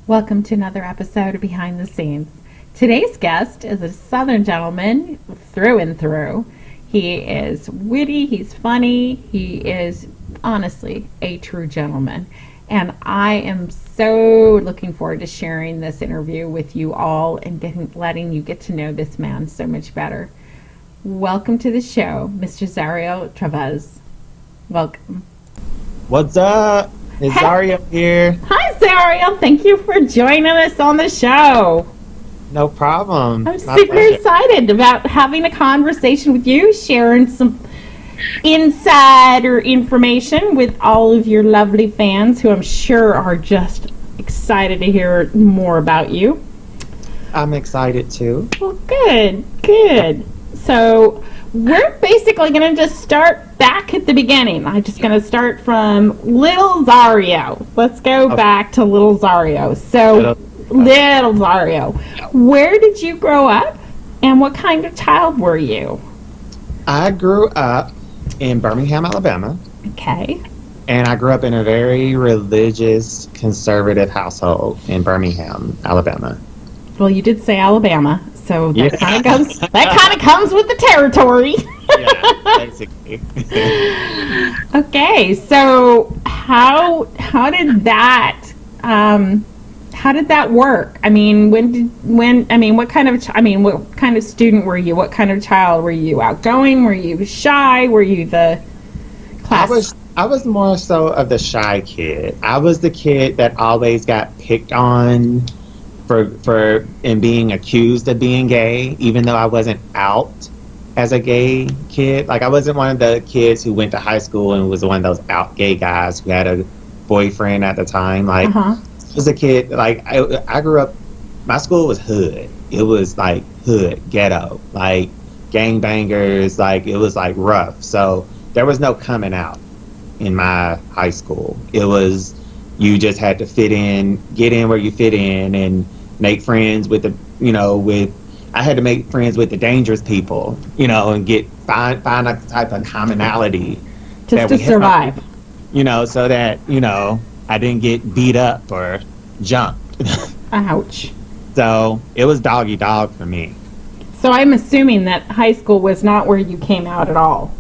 Welcome to another episode of Behind the Scenes. Today's guest is a Southern gentleman through and through. He is witty, he's funny, he is honestly a true gentleman. And I am so looking forward to sharing this interview with you all and letting you get to know this man so much better. Welcome to the show, Mr. Zario Travez. Welcome. What's up? It's Zario here. Hi, Zario. Thank you for joining us on the show. No problem. I'm super excited about having a conversation with you, sharing some insider information with all of your lovely fans who I'm sure are just excited to hear more about you. I'm excited too. Well, good. So we're basically going to just start back at the beginning. I'm just going to start from little Zario. Let's go back to little Zario. So, little Zario, where did you grow up and what kind of child were you? I grew up in Birmingham, Alabama. Okay. And I grew up in a very religious, conservative household in Birmingham, Alabama. Well, you did say Alabama, so that kind of comes with the territory. Yeah, basically. Okay, so how did that work? I mean, what kind of student were you? What kind of child were you? Outgoing? Were you shy? Were you the class? I was more so of the shy kid. I was the kid that always got picked on for being accused of being gay, even though I wasn't out as a gay kid. Like, I wasn't one of the kids who went to high school and was one of those out gay guys who had a boyfriend at the time. Like, as a kid, like, I grew up, my school was hood. It was like hood, ghetto, like gangbangers, like it was like rough. So there was no coming out in my high school. It was, you just had to fit in, get in where you fit in, and make friends with I had to make friends with the dangerous people, and find a type of commonality. Just to survive. So that, I didn't get beat up or jumped. Ouch. So it was doggy dog for me. So I'm assuming that high school was not where you came out at all.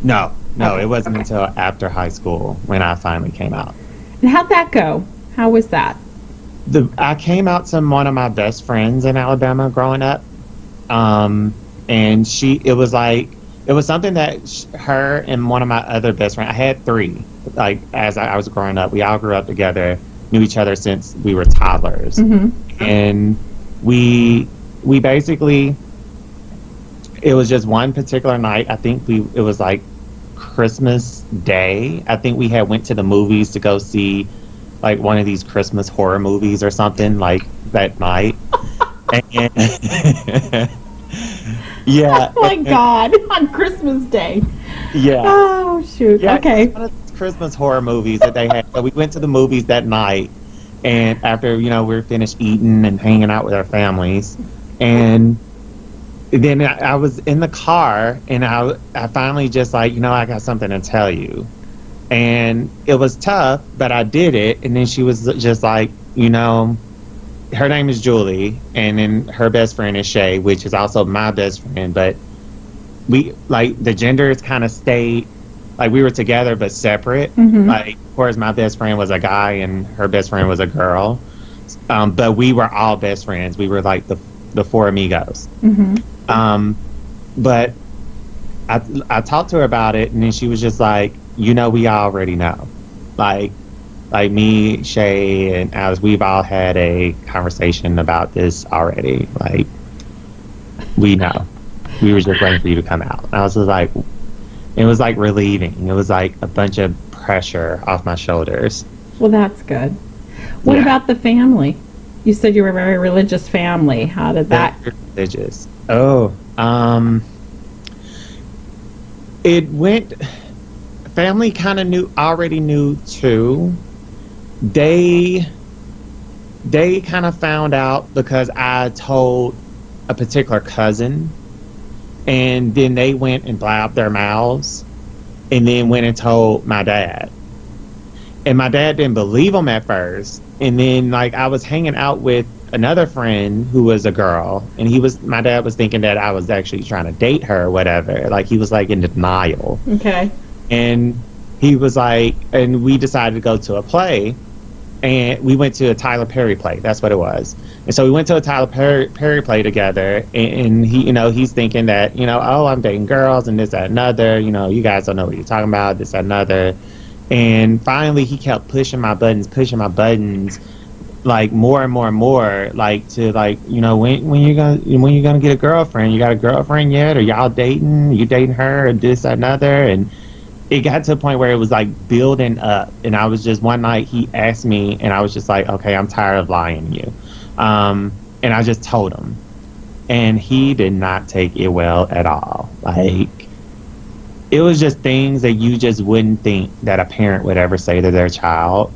No, it wasn't until after high school when I finally came out. And how'd that go? How was that? I came out to one of my best friends in Alabama growing up, and it was something that her and one of my other best friends, I had three, like as I was growing up, we all grew up together, knew each other since we were toddlers, and we basically, it was just one particular night. I think it was like Christmas Day. I think we had went to the movies to go see like one of these Christmas horror movies or something like that night. And yeah. Oh my God! On Christmas Day. Yeah. Oh shoot. Yeah, okay. One of these Christmas horror movies that they had. So we went to the movies that night, and after we were finished eating and hanging out with our families, and then I was in the car, and I finally just like, I got something to tell you. And it was tough, but I did it. And then she was just like, her name is Julie, and then her best friend is Shay, which is also my best friend. But we, like, the genders kind of stayed, like, we were together but separate. Like, of course, my best friend was a guy and her best friend was a girl. But we were all best friends. We were like the four amigos. But I talked to her about it, and then she was just like, we already know. Like me, Shay, and Alice, we've all had a conversation about this already. Like, we know. We were just waiting for you to come out. And I was just like, it was like relieving. It was like a bunch of pressure off my shoulders. Well, that's good. What about the family? You said you were a very religious family. How did that? Very religious. It went. Family kind of already knew too. They kind of found out because I told a particular cousin, and then they went and blabbed their mouths, and then went and told my dad. And my dad didn't believe him at first. And then, like, I was hanging out with another friend who was a girl, and my dad was thinking that I was actually trying to date her or whatever. Like, he was like in denial. Okay. And he was like, and we decided to go to a play, and we went to a Tyler Perry play. That's what it was. And so we went to a Tyler Perry play together, and he, he's thinking that, oh, I'm dating girls and this, that, another, you guys don't know what you're talking about, this, that, another. And finally he kept pushing my buttons, like more and more and more, like to like, when you gonna get a girlfriend? You got a girlfriend yet? Or y'all dating? You dating her or this, that, another? And it got to a point where it was like building up, and I was just, one night he asked me, and I was just like, okay, I'm tired of lying to you. And I just told him, and he did not take it well at all. Like, it was just things that you just wouldn't think that a parent would ever say to their child.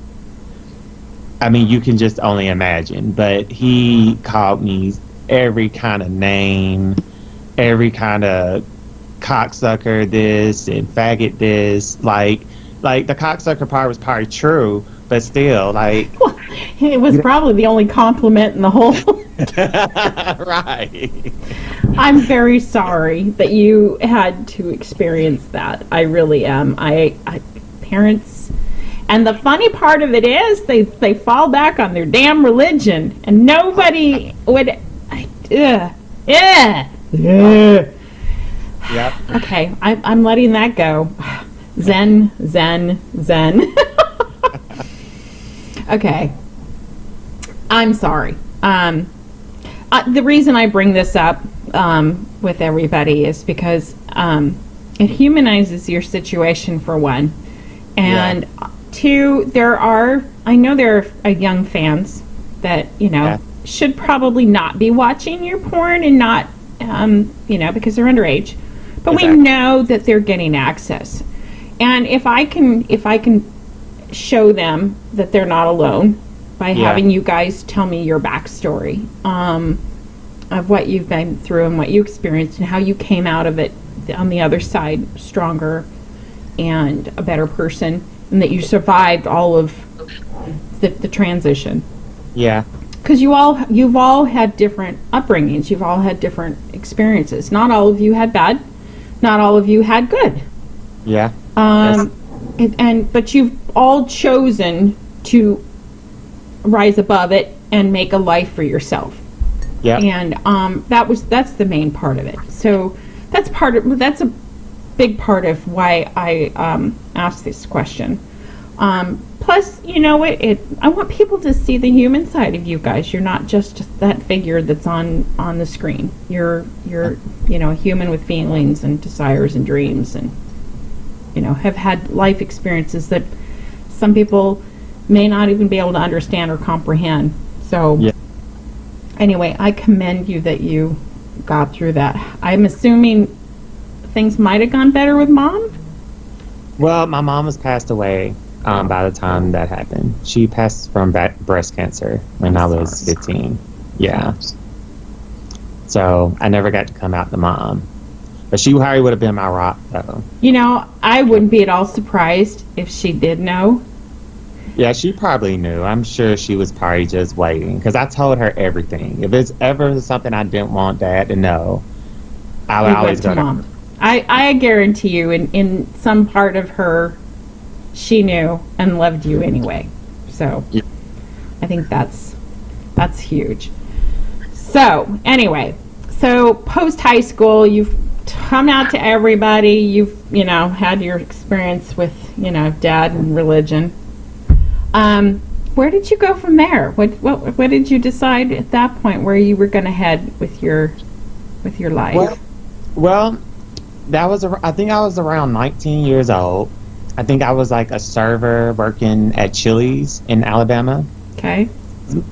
I mean, you can just only imagine. But he called me every kind of name, every kind of cocksucker this and faggot this. Like the cocksucker part was probably true, but still, like... Well, it was probably the only compliment in the whole... Right. I'm very sorry that you had to experience that. I really am. I parents, and the funny part of it is they fall back on their damn religion, and nobody would. Yep. Okay, I'm letting that go. Zen. Okay. I'm sorry. The reason I bring this up with everybody is because it humanizes your situation, for one, and two, I know there are young fans that should probably not be watching your porn, and not because they're underage, but we know that they're getting access, and if I can show them that they're not alone by having you guys tell me your backstory of what you've been through and what you experienced and how you came out of it on the other side stronger and a better person, and that you survived all of the transition. Yeah. Because you've all had different upbringings. You've all had different experiences. Not all of you had bad. Not all of you had good. Yeah. But you've all chosen to rise above it and make a life for yourself. Yeah. And that's the main part of it. So that's a big part of why I asked this question. Plus, I want people to see the human side of you guys. You're not just that figure that's on the screen. You're a human with feelings and desires and dreams, and have had life experiences that some people may not even be able to understand or comprehend. So anyway, I commend you that you got through that. I'm assuming things might have gone better with Mom? Well, my mom has passed away by the time that happened. She passed from breast cancer when I was 15. Yeah. So I never got to come out to Mom. But she probably would have been my rock, though. I wouldn't be at all surprised if she did know. Yeah, she probably knew. I'm sure she was probably just waiting, because I told her everything. If it's ever something I didn't want Dad to know, I would always go to Mom. I guarantee you, in some part of her, she knew and loved you anyway. So I think that's huge. So anyway, post high school, you've come out to everybody. You've had your experience with Dad and religion. Where did you go from there? What did you decide at that point where you were going to head with your life? Well, I think I was around 19 years old. I think I was like a server working at Chili's in Alabama. Okay.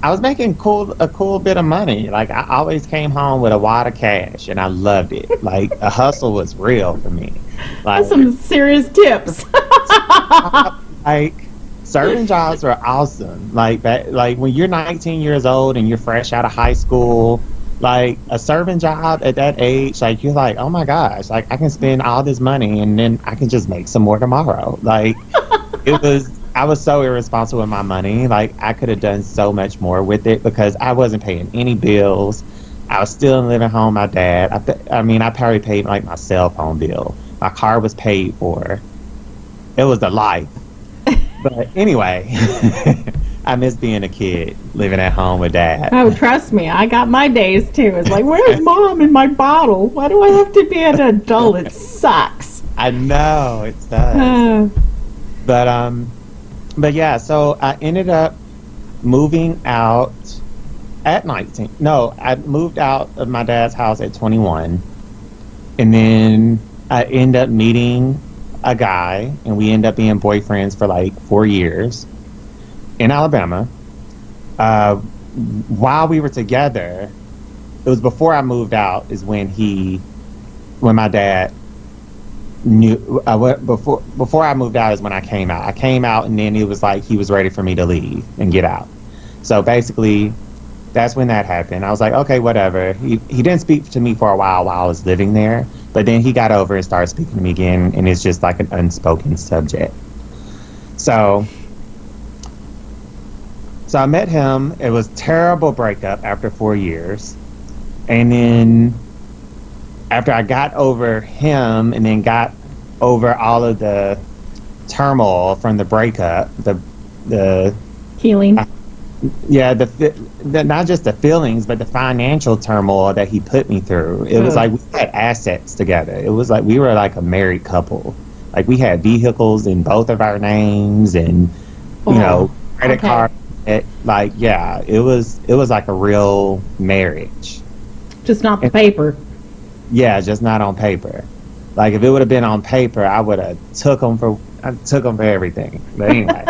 I was making a cool bit of money. Like, I always came home with a wad of cash, and I loved it. Like, a hustle was real for me. Like, that's some serious tips. Like, serving jobs are awesome. Like when you're 19 years old and you're fresh out of high school, like a serving job at that age, like you're like, oh my gosh, like I can spend all this money and then I can just make some more tomorrow. Like I was so irresponsible with my money. Like, I could have done so much more with it because I wasn't paying any bills. I was still living home with my dad. I mean, I probably paid like my cell phone bill. My car was paid for. It was the life. But anyway, I miss being a kid, living at home with dad. Oh, trust me, I got my days too. It's like, where's mom in my bottle? Why do I have to be an adult? It sucks. I know, it does. But yeah, so I ended up moving out at 19. No, I moved out of my dad's house at 21. And then I ended up meeting a guy, and we ended up being boyfriends for like 4 years in Alabama. While we were together, it was before I moved out, is when my dad knew. Before I moved out is when I came out. I came out, and then it was like he was ready for me to leave and get out. So basically, that's when that happened. I was like, okay, whatever. He didn't speak to me for a while I was living there, but then he got over and started speaking to me again, and it's just like an unspoken subject. So I met him. It was a terrible breakup after 4 years. And then after I got over him and then got over all of the turmoil from the breakup, the Healing. yeah, the not just the feelings, but the financial turmoil that he put me through. It was like we had assets together. It was like we were like a married couple. Like we had vehicles in both of our names, and credit card. It was like a real marriage. Just not the paper. Yeah, just not on paper. Like if it would have been on paper, I would have took him for everything. But anyway.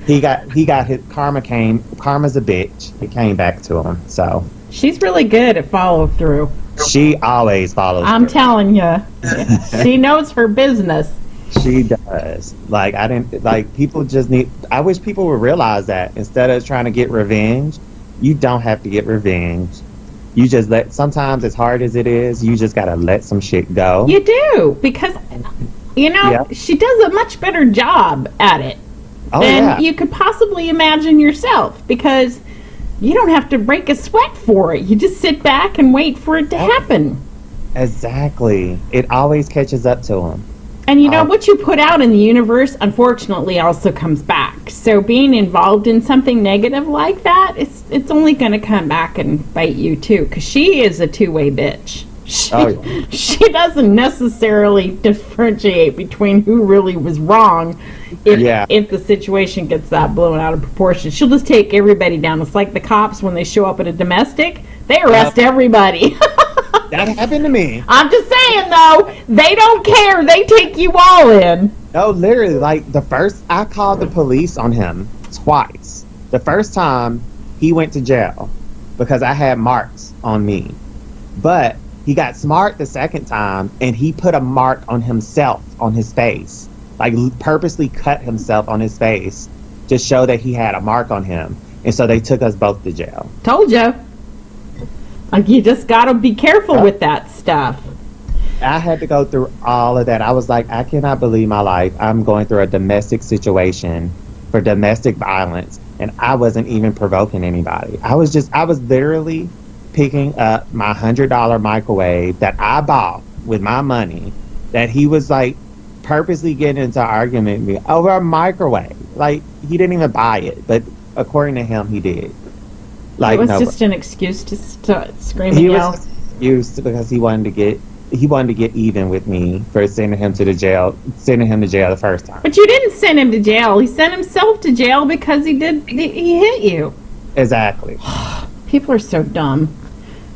He got his karma's a bitch. It came back to him. So she's really good at follow through. She always follows I'm through. telling you. She knows her business. She does. Like people just need. I wish people would realize that instead of trying to get revenge, you don't have to get revenge. You just sometimes as hard as it is, you just gotta let some shit go. You do, because she does a much better job at it than you could possibly imagine yourself, because you don't have to break a sweat for it. You just sit back and wait for it to happen. Exactly. It always catches up to them. And what you put out in the universe, unfortunately, also comes back. So being involved in something negative like that, it's only going to come back and bite you too, because she is a two-way bitch. She doesn't necessarily differentiate between who really was wrong if the situation gets that blown out of proportion. She'll just take everybody down. It's like the cops when they show up at a domestic, they arrest everybody. That happened to me. I'm just saying, though, they don't care. They take you all in. No, literally, I called the police on him twice. The first time, he went to jail because I had marks on me. But he got smart the second time, and he put a mark on himself, on his face. Like, purposely cut himself on his face to show that he had a mark on him. And so they took us both to jail. Told you. Like, you just gotta be careful with that stuff. I had to go through all of that. I was like, I cannot believe my life. I'm going through a domestic situation for domestic violence, and I wasn't even provoking anybody. I was literally picking up my $100 microwave that I bought with my money, that he was like purposely getting into an argument with me over a microwave. Like, he didn't even buy it, but according to him, he did. Like, it was just an excuse to scream and yell. Was used because he wanted to get even with me for sending him to jail the first time. But you didn't send him to jail. He sent himself to jail because he hit you. Exactly. People are so dumb.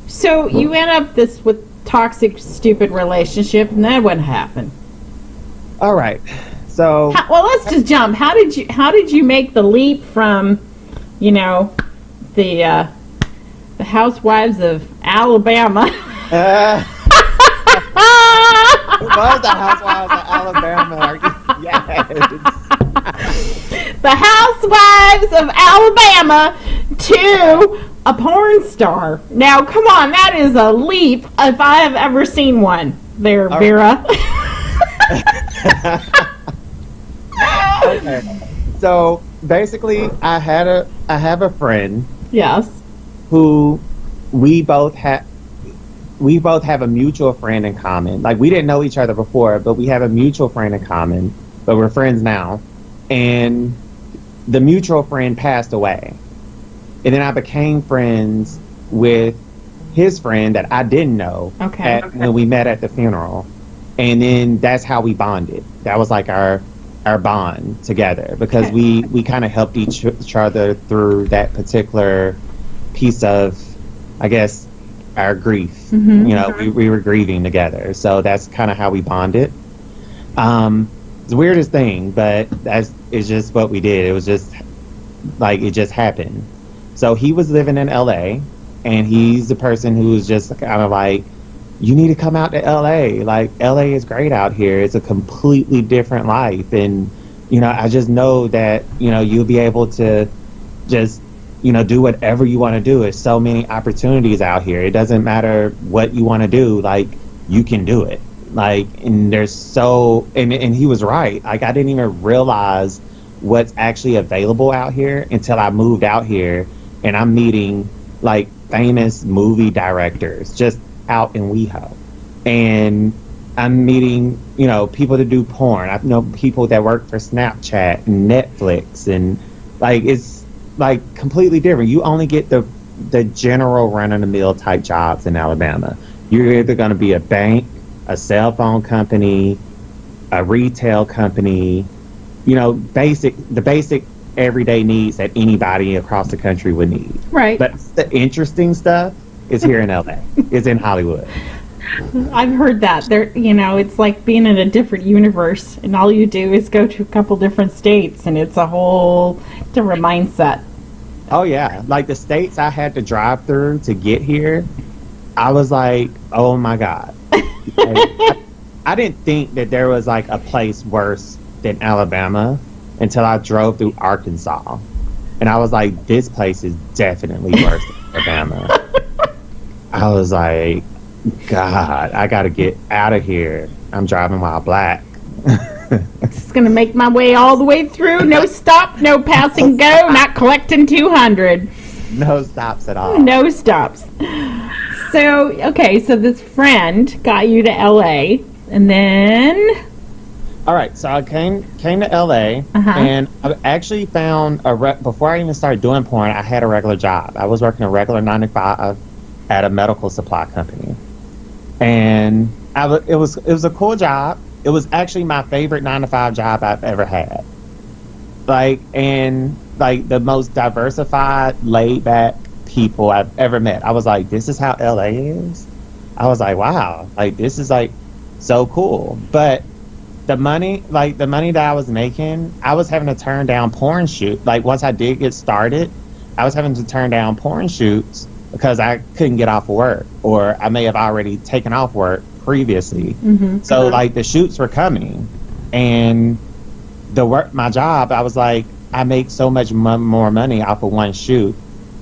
So you end up with toxic, stupid relationship, and then what happened? All right. So let's just jump. How did you make the leap from, the Housewives of Alabama? It was the Housewives of Alabama. Yes. The Housewives of Alabama to a porn star. Now, come on, that is a leap if I have ever seen one. There, Vera. Okay. So basically, I have a friend Yes. who we both have we both have a mutual friend in common. Like we didn't know each other before, but we have a mutual friend in common. But we're friends now, and the mutual friend passed away, and then I became friends with his friend that I didn't know Okay. when we met at the funeral, and then that's how we bonded. That was like our bond together because Okay. we kind of helped each other through that particular piece of, I guess, our grief. Mm-hmm. You know, we were grieving together, so that's kind of how we bonded. It's the weirdest thing, but that's it's just what we did. It was just like it just happened. So he was living in LA, and he's the person who was just kind of like, you need to come out to LA. Like LA is great out here. It's a completely different life, and I just know that you'll be able to just do whatever you want to do. There's so many opportunities out here. It doesn't matter what you want to do. Like you can do it. Like and there's so and he was right. Like I didn't even realize what's actually available out here until I moved out here, and I'm meeting like famous movie directors just out in WeHo, and I'm meeting people that do porn. I know people that work for Snapchat and Netflix, and like it's like completely different. You only get the general run of the mill type jobs in Alabama. You're either going to be a bank, a cell phone company, a retail company, the basic everyday needs that anybody across the country would need. Right. But the interesting stuff is here in LA. It's in Hollywood. I've heard that. It's like being in a different universe, and all you do is go to a couple different states, and it's a whole different mindset. Oh yeah, like the states I had to drive through to get here, I was like, oh my God. I didn't think that there was like a place worse than Alabama until I drove through Arkansas. And I was like, this place is definitely worse than Alabama. I was like, God, I got to get out of here. I'm driving while black. Just going to make my way all the way through. No stop, no pass and go, not collecting 200. No stops at all. No stops. So, okay, so this friend got you to LA, and then... All right, so I came to LA, and I actually found before I even started doing porn, I had a regular job. I was working a regular 9 to 5 at a medical supply company, and it was a cool job. It was actually my favorite 9 to 5 job I've ever had. Like the most diversified, laid back people I've ever met. I was like, this is how LA is. I was like, wow, like this is like so cool, but the money that I was making, I was having to turn down porn shoot. Like once I did get started, I was having to turn down porn shoots because I couldn't get off of work, or I may have already taken off work previously. Mm-hmm. So like the shoots were coming, and my job, I was like, I make so much more money off of one shoot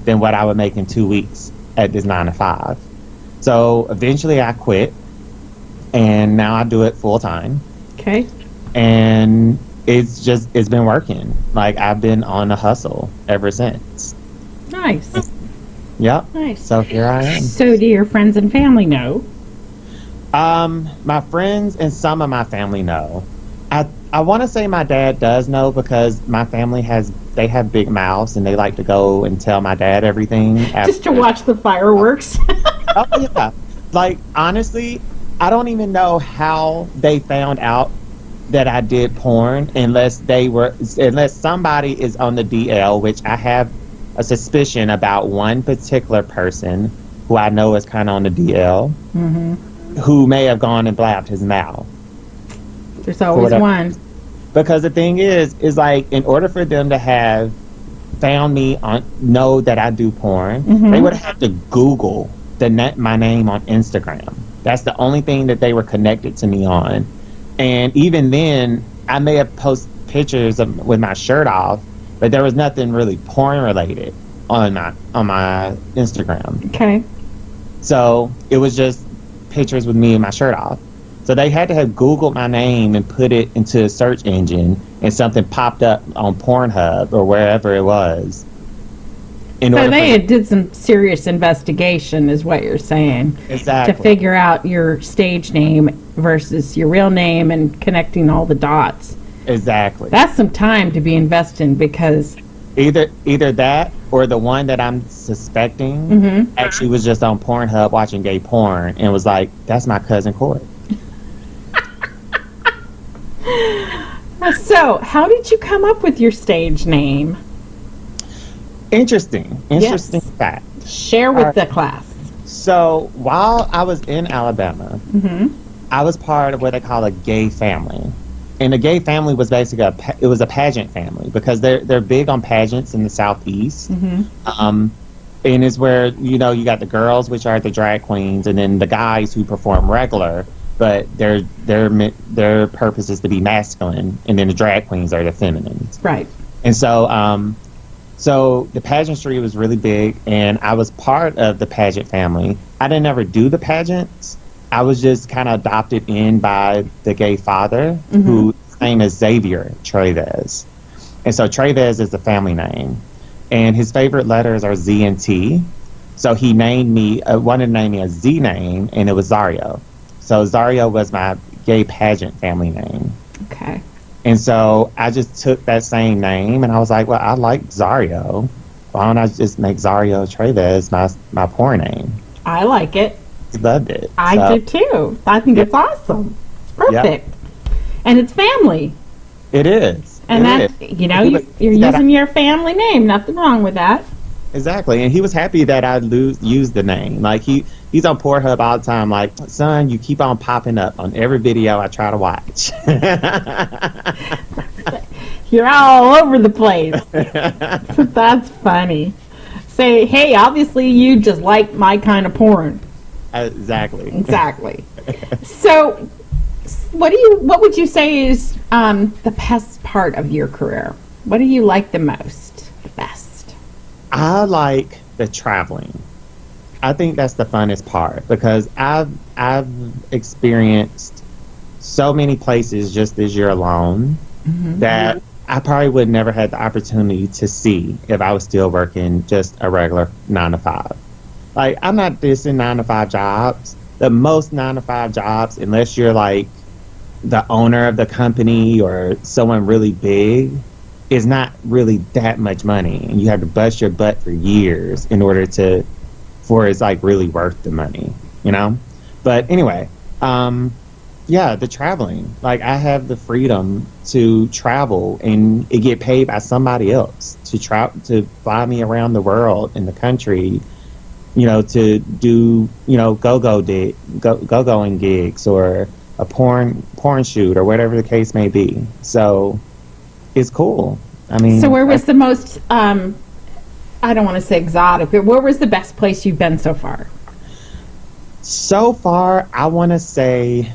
than what I would make in 2 weeks at this 9 to 5. So eventually I quit, and now I do it full time. Okay. And it's been working. Like I've been on a hustle ever since. Nice. Yep. Nice. So here I am. So do your friends and family know? My friends and some of my family know. I want to say my dad does know because my family they have big mouths, and they like to go and tell my dad everything. Just to watch the fireworks. Oh yeah. Like honestly, I don't even know how they found out that I did porn unless somebody is on the DL, which I have a suspicion about one particular person who I know is kind of on the DL, who may have gone and blabbed his mouth. There's always one. Because the thing is like in order for them to have found me know that I do porn, they would have to Google my name on Instagram. That's the only thing that they were connected to me on. And even then, I may have posted pictures with my shirt off, but there was nothing really porn related on my Instagram. Okay. So it was just pictures with me and my shirt off. So they had to have Googled my name and put it into a search engine and something popped up on Pornhub or wherever it was. So they did some serious investigation, is what you're saying. Exactly. To figure out your stage name versus your real name and connecting all the dots. Exactly. That's some time to be investing, because either that or the one that I'm suspecting actually was just on Pornhub watching gay porn and was like, that's my cousin Corey. So, how did you come up with your stage name? Interesting Yes. fact. Share with the class. So while I was in Alabama, I was part of what they call a gay family. And a gay family was basically it was a pageant family, because they're big on pageants in the Southeast. And it's where, you got the girls, which are the drag queens, and then the guys who perform regular, but their purpose is to be masculine, and then the drag queens are the feminines. Right. And so the pageantry was really big, and I was part of the pageant family. I didn't ever do the pageants. I was just kind of adopted in by the gay father, whose name is Zario Traves. And so Traves is the family name. And his favorite letters are Z and T. So he named me, wanted to name me a Z name, and it was Zario. So Zario was my gay pageant family name. Okay. And so I just took that same name, and I was like, well, I like Zario. Why don't I just make Zario Traves my porn name? I like it. Loved it. I do too. I think it's awesome. It's perfect. And it's family. It is. And you're using your family name. Nothing wrong with that. Exactly. And he was happy that I used the name. Like, he's on Pornhub all the time, like, son, you keep on popping up on every video I try to watch. You're all over the place. That's funny. Say, hey, obviously you just like my kind of porn. Exactly. So, what would you say is the best part of your career? What do you like the most? The best? I like the traveling. I think that's the funnest part, because I've experienced so many places just this year alone that I probably would never had the opportunity to see if I was still working just a regular 9-to-5. Like, I'm not dissing 9-to-5 jobs. The most 9-to-5 jobs, unless you're like the owner of the company or someone really big, is not really that much money, and you have to bust your butt for years in order for it's like really worth the money, But anyway, the traveling. Like, I have the freedom to travel and get paid by somebody else to fly me around the world in the country, to do go-going gigs or a porn shoot or whatever the case may be. So it's cool. I mean, so where was the most I don't want to say exotic, but where was the best place you've been so far? So far, I want to say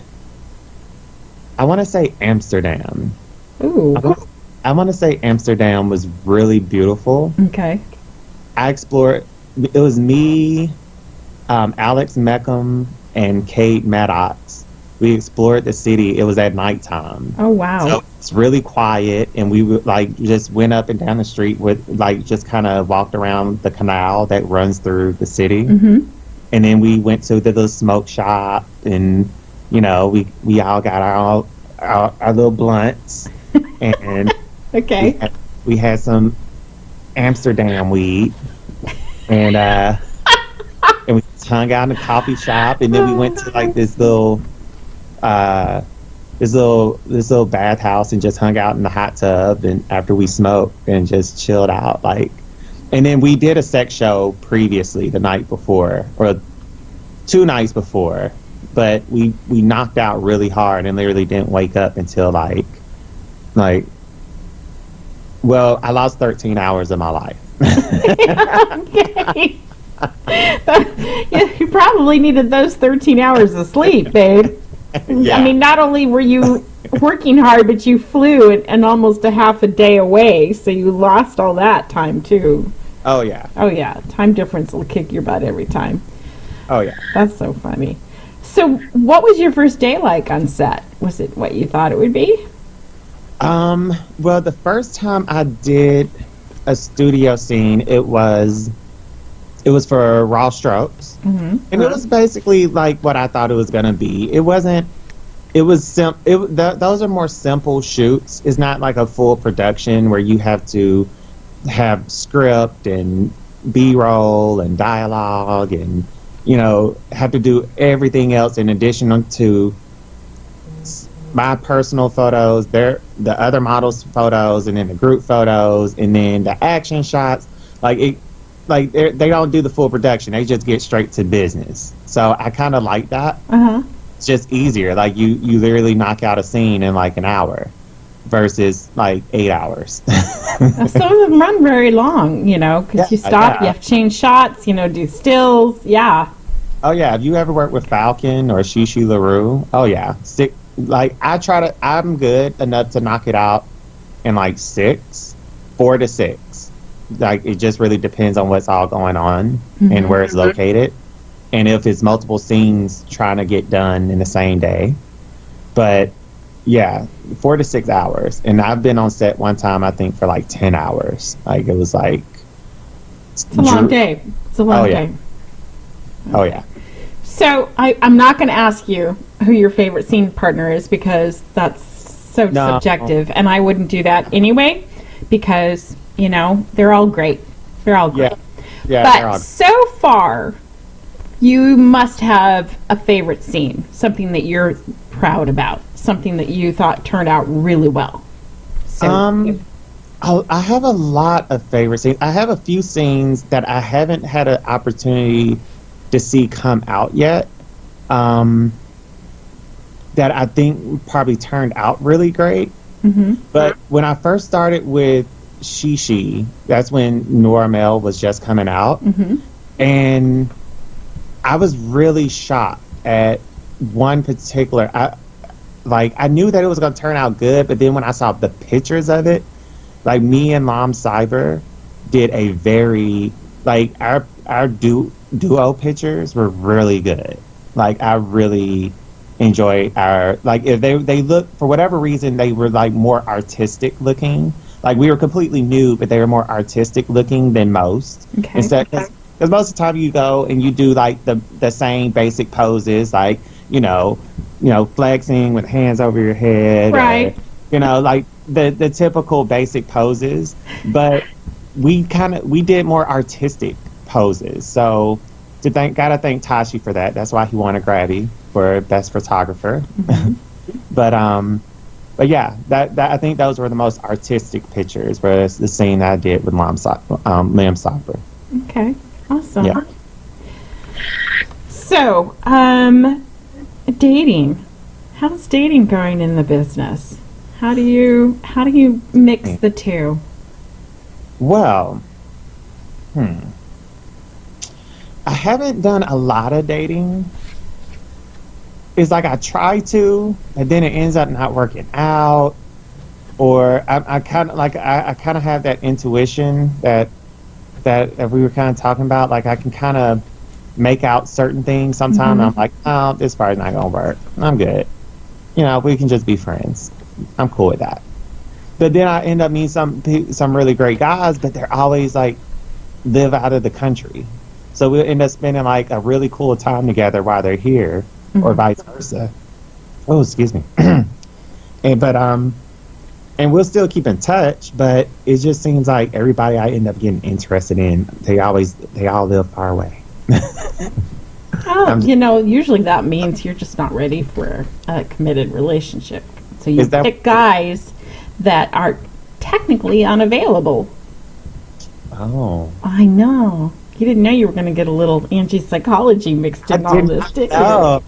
Amsterdam. Ooh. I want to say Amsterdam was really beautiful. Okay. I explored. It was me, Alex Meckham, and Kate Maddox. We explored the city. It was at nighttime. Oh, wow. So it's really quiet, and we would just went up and down the street with just kind of walked around the canal that runs through the city. And then we went to the little smoke shop, and we all got our little blunts, and okay, we had some Amsterdam weed, and and we hung out in a coffee shop, and then we went to this little bathhouse and just hung out in the hot tub, and after we smoked and just chilled out, and then we did a sex show previously the night before, or 2 nights before, but we knocked out really hard and literally didn't wake up until I lost 13 hours of my life. Okay. You probably needed those 13 hours of sleep, babe. Yeah. I mean, not only were you working hard, but you flew and almost a half a day away, so you lost all that time too. Oh yeah. Oh yeah. Time difference will kick your butt every time. Oh yeah. That's so funny. So what was your first day like on set? Was it what you thought it would be? Well, the first time I did a studio scene, it was for Raw Strokes, and it was basically like what I thought it was gonna be. It wasn't. It was those are more simple shoots. It's not like a full production where you have to have script and B-roll and dialogue and have to do everything else in addition to my personal photos, the other models' photos, and then the group photos, and then the action shots. They don't do the full production. They just get straight to business. So I kind of like that. It's just easier. Like you literally knock out a scene in like an hour versus like 8 hours. Some of them run very long, because you stop, you have to change shots, do stills. Yeah. Oh yeah. Have you ever worked with Falcon or Shishi LaRue? Oh yeah. I'm good enough to knock it out in like 4 to 6. Like it just really depends on what's all going on and where it's located. And if it's multiple scenes trying to get done in the same day. But yeah, 4 to 6 hours. And I've been on set one time, I think, for like 10 hours. Like it was like... It's a long day. It's a long day. Oh yeah. So I'm not going to ask you who your favorite scene partner is because that's so subjective. And I wouldn't do that anyway because, they're all great. They're all great. Yeah, but so far... You must have a favorite scene, something that you're proud about, something that you thought turned out really well. So, I have a lot of favorite scenes. I have a few scenes that I haven't had an opportunity to see come out yet, that I think probably turned out really great. But when I first started with Shishi, that's when Nora Mel was just coming out, and I was really shocked at one particular. I knew that it was going to turn out good, but then when I saw the pictures of it, like me and Lam Cyber did a very our duo pictures were really good. Like I really enjoyed if they look for whatever reason they were like more artistic looking. Like we were completely nude, but they were more artistic looking than most. Okay. Because most of the time you go and you do like the same basic poses, like flexing with hands over your head, right? Or, like the typical basic poses. But we did more artistic poses. So gotta thank Tashi for that. That's why he won a Grammy for best photographer. But yeah, that I think those were the most artistic pictures. Whereas the scene that I did with Lam Cyber. Okay. Awesome. Yeah. So, dating. How's dating going in the business? How do you mix the two? Well, I haven't done a lot of dating. It's like I try to, and then it ends up not working out, or I kind of have that intuition that we were kind of talking about. Like I can kind of make out certain things sometimes. I'm like, oh, this part's not gonna work. I'm good. We can just be friends. I'm cool with that. But then I end up meeting some really great guys, but they're always like live out of the country. So we'll end up spending like a really cool time together while they're here, or vice versa. Oh, excuse me. And we'll still keep in touch, but it just seems like everybody I end up getting interested in, they all live far away. Usually that means you're just not ready for a committed relationship. So you pick guys that are technically unavailable. Oh. I know. You didn't know you were going to get a little anti-psychology mixed in all this, did you? Oh.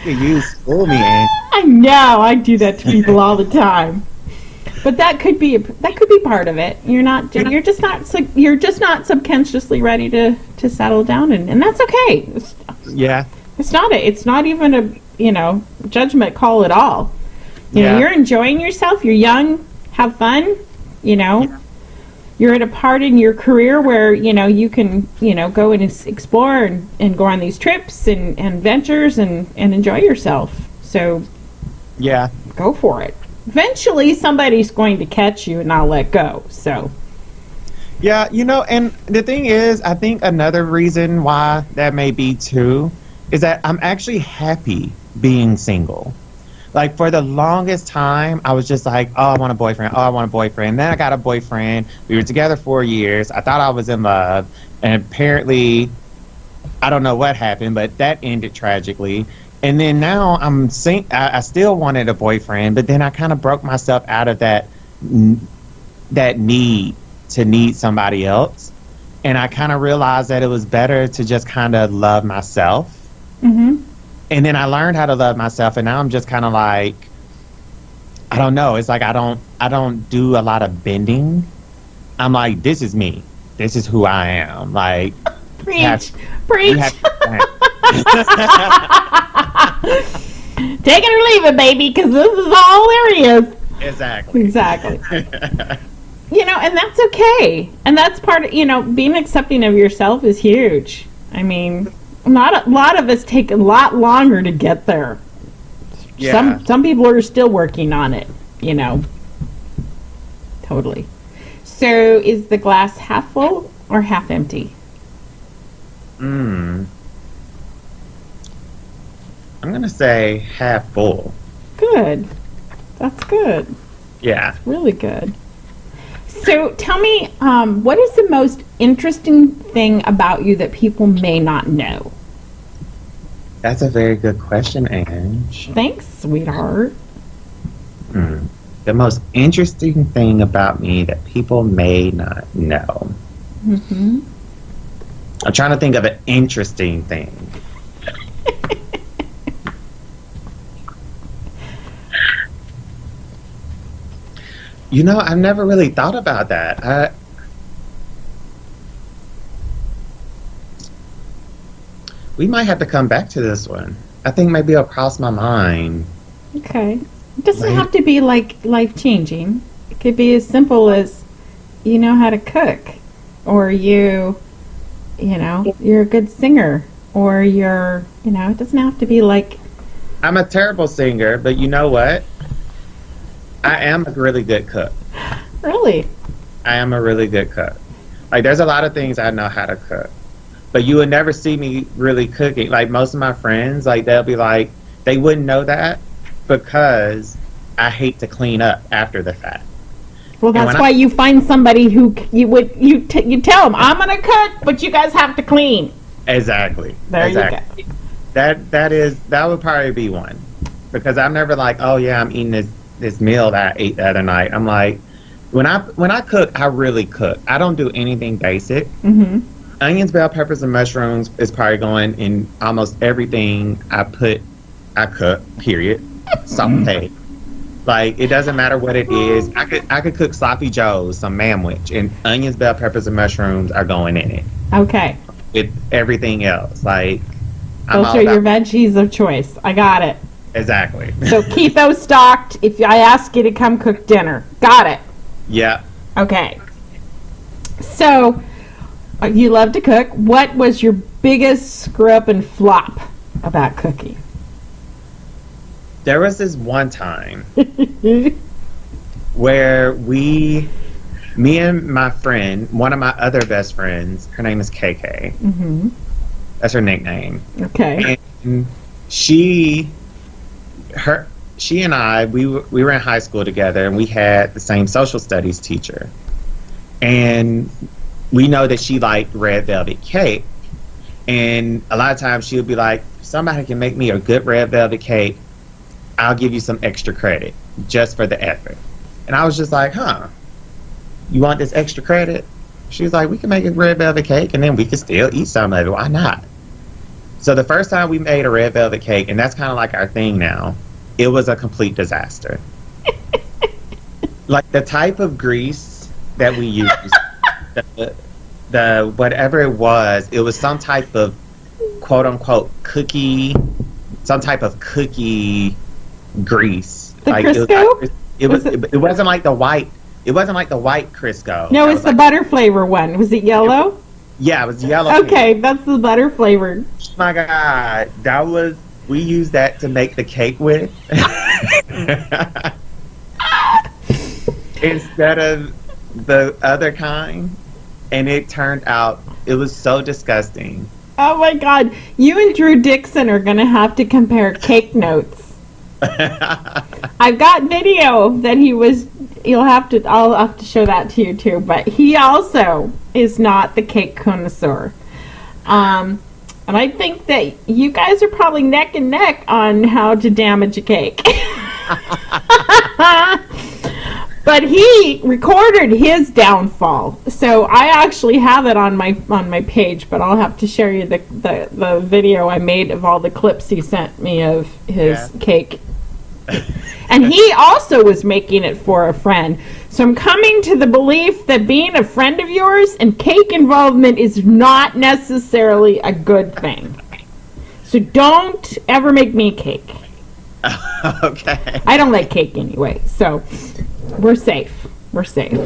You fool me, Angie. I know. I do that to people all the time. But that could be part of it. You're just not subconsciously ready to settle down, and that's okay. It's not even a judgment call at all. You're enjoying yourself. You're young. Have fun. You're at a part in your career where you can go and explore and go on these trips and ventures and enjoy yourself. So yeah, go for it. Eventually, somebody's going to catch you and not let go. So, Yeah, and the thing is, I think another reason why that may be too is that I'm actually happy being single. Like for the longest time, I was just like, oh, I want a boyfriend. Oh, I want a boyfriend. Then I got a boyfriend. We were together 4 years. I thought I was in love. And apparently, I don't know what happened, but that ended tragically. And then now I still wanted a boyfriend, but then I kind of broke myself out of that need to need somebody else. And I kind of realized that it was better to just kind of love myself. mm-hmm. And then I learned how to love myself, and now I'm just kind of like, I don't know. It's like I don't do a lot of bending. I'm like, this is me. This is who I am. Like, Preach. you have Take it or leave it, baby, because this is all there is. Exactly. Exactly. And that's okay. And that's part of, being accepting of yourself is huge. I mean, not a lot of us take a lot longer to get there. Yeah. Some people are still working on it, Totally. So is the glass half full or half empty? I'm gonna say half full. Good. That's good. Yeah. Really good. So tell me, what is the most interesting thing about you that people may not know? That's a very good question, Ange. Thanks, sweetheart. The most interesting thing about me that people may not know. Mm-hmm. I'm trying to think of an interesting thing. I've never really thought about that. We might have to come back to this one. I think maybe it'll cross my mind. Okay. It doesn't have to be like life-changing. It could be as simple as you know how to cook, or you're a good singer, or it doesn't have to be like... I'm a terrible singer, but you know what? I am a really good cook. Really? I am a really good cook. Like, there's a lot of things I know how to cook. But you would never see me really cooking. Like, most of my friends, like, they'll be like, they wouldn't know that because I hate to clean up after the fact. Well, that's why you find somebody who you tell them, I'm going to cook, but you guys have to clean. Exactly. There exactly. you go. That would probably be one. Because I'm never like, oh, yeah, I'm eating this meal that I ate the other night. I'm like, when I cook, I really cook. I don't do anything basic. Mm-hmm. Onions, bell peppers, and mushrooms is probably going in almost everything I cook, period. Saute. Like, it doesn't matter what it is. I could cook sloppy joes, some manwich, and onions, bell peppers, and mushrooms are going in it. Okay. With everything else. Like, those are your veggies of choice. I got it. Exactly. So keep those stocked if I ask you to come cook dinner. Got it. Yeah. Okay. So, you love to cook. What was your biggest screw up and flop about cooking? There was this one time where me and my friend, one of my other best friends, her name is KK. Mm-hmm. That's her nickname. Okay. And she and I, we were in high school together, and we had the same social studies teacher. And we know that she liked red velvet cake. And a lot of times she would be like, if somebody can make me a good red velvet cake, I'll give you some extra credit just for the effort. And I was just like, you want this extra credit? She was like, we can make a red velvet cake and then we can still eat some of it. Why not? So the first time we made a red velvet cake, and that's kind of like our thing now, it was a complete disaster. Like, the type of grease that we used, the whatever it was some type of quote unquote cookie, some type of cookie grease. The like, Crisco? It wasn't like the white. It wasn't like the white Crisco. No, it's the butter flavor one. Was it yellow? Yeah, it was yellow. Okay, that's the butter flavored. Oh my God, we used that to make the cake with. instead of the other kind, and it turned out it was so disgusting. Oh my God. You and Drew Dixon are going to have to compare cake notes. I've got video that I'll have to show that to you too, but he also is not the cake connoisseur. And I think that you guys are probably neck and neck on how to damage a cake. But he recorded his downfall, so I actually have it on my page. But I'll have to share you the video I made of all the clips he sent me of his cake. And he also was making it for a friend. So I'm coming to the belief that being a friend of yours and cake involvement is not necessarily a good thing. So don't ever make me a cake. Okay. I don't like cake anyway, so we're safe. We're safe.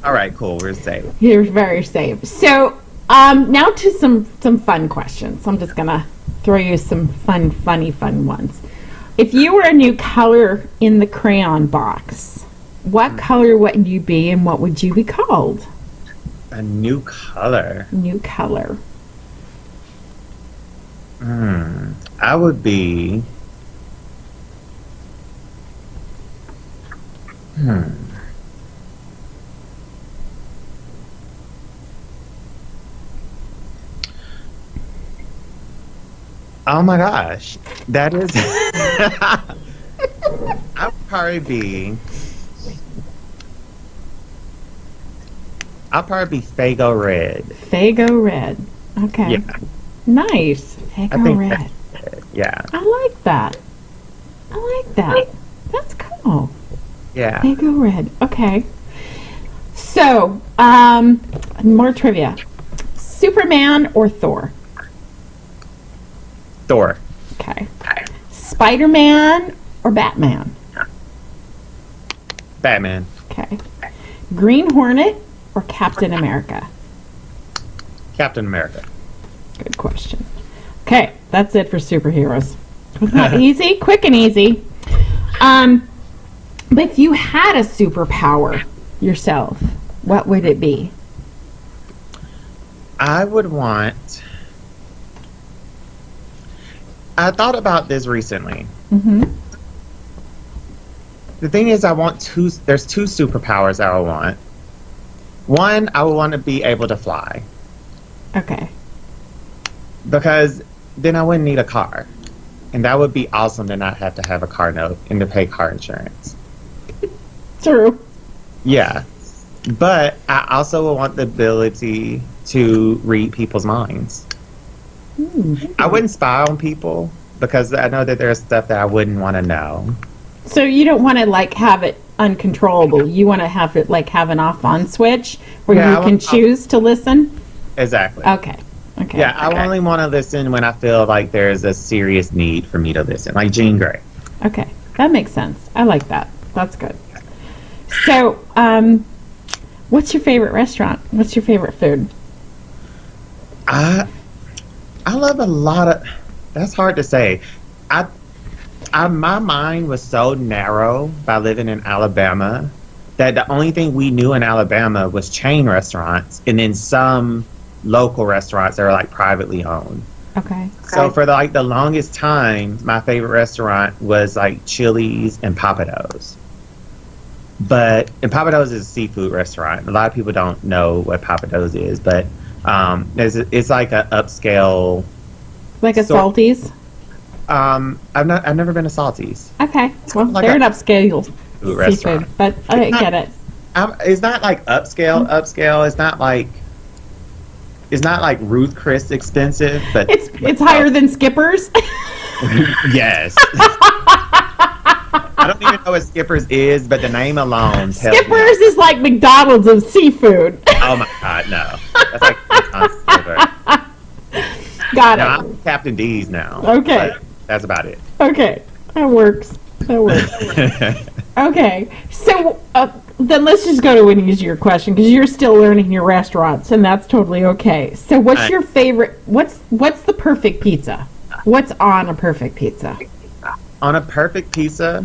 All right, cool. We're safe. You're very safe. So now to some fun questions. I'm just gonna throw you some funny ones. If you were a new color in the crayon box, what color would you be and what would you be called? A new color. New color. I would be. Oh my gosh. That is. I would probably be. I'll probably be Fago Red. Fago Red. Okay. Yeah. Nice. Fago Red. Yeah. I like that. I like that. That's cool. Yeah. Fago Red. Okay. So, more trivia. Superman or Thor? Thor. Okay. Spider-Man or Batman? Batman. Okay. Green Hornet or Captain America? Captain America. Good question. Okay, that's it for superheroes. Wasn't that easy? Quick and easy. But if you had a superpower yourself, what would it be? I would want. I thought about this recently. Mm-hmm. The thing is, there's two superpowers I would want. One, I would want to be able to fly. Okay. Because then I wouldn't need a car. And that would be awesome to not have to have a car note and to pay car insurance. True. Yeah. But I also would want the ability to read people's minds. I wouldn't spy on people because I know that there's stuff that I wouldn't want to know. So you don't want to like have it uncontrollable. You want to have it like have an off-on switch where you can choose to listen? Exactly. Okay. Okay. Yeah, I only want to listen when I feel like there's a serious need for me to listen, like Jean Grey. Okay. That makes sense. I like that. That's good. So, what's your favorite restaurant? What's your favorite food? I love a lot of. That's hard to say. My mind was so narrow by living in Alabama that the only thing we knew in Alabama was chain restaurants and then some local restaurants that are like privately owned. Okay. So for the longest time, my favorite restaurant was like Chili's and Papados. And Papados is a seafood restaurant. A lot of people don't know what Papados is, but it's like an upscale. Like a Salties? I've never been to Salties. Okay. Well, like they're an upscale restaurant. seafood, but I get it. It's not like upscale. Upscale. It's not like Ruth Chris expensive, but it's higher than Skipper's. Yes. I don't even know what Skipper's is, but the name alone tells Skipper's is like McDonald's of seafood. Oh my God, no. That's like Got it. I'm Captain D's now. Okay. That's about it. Okay. That works. Okay. So then let's just go to an easier question because you're still learning your restaurants, and that's totally okay. So what's your favorite? What's the perfect pizza? What's on a perfect pizza? On a perfect pizza,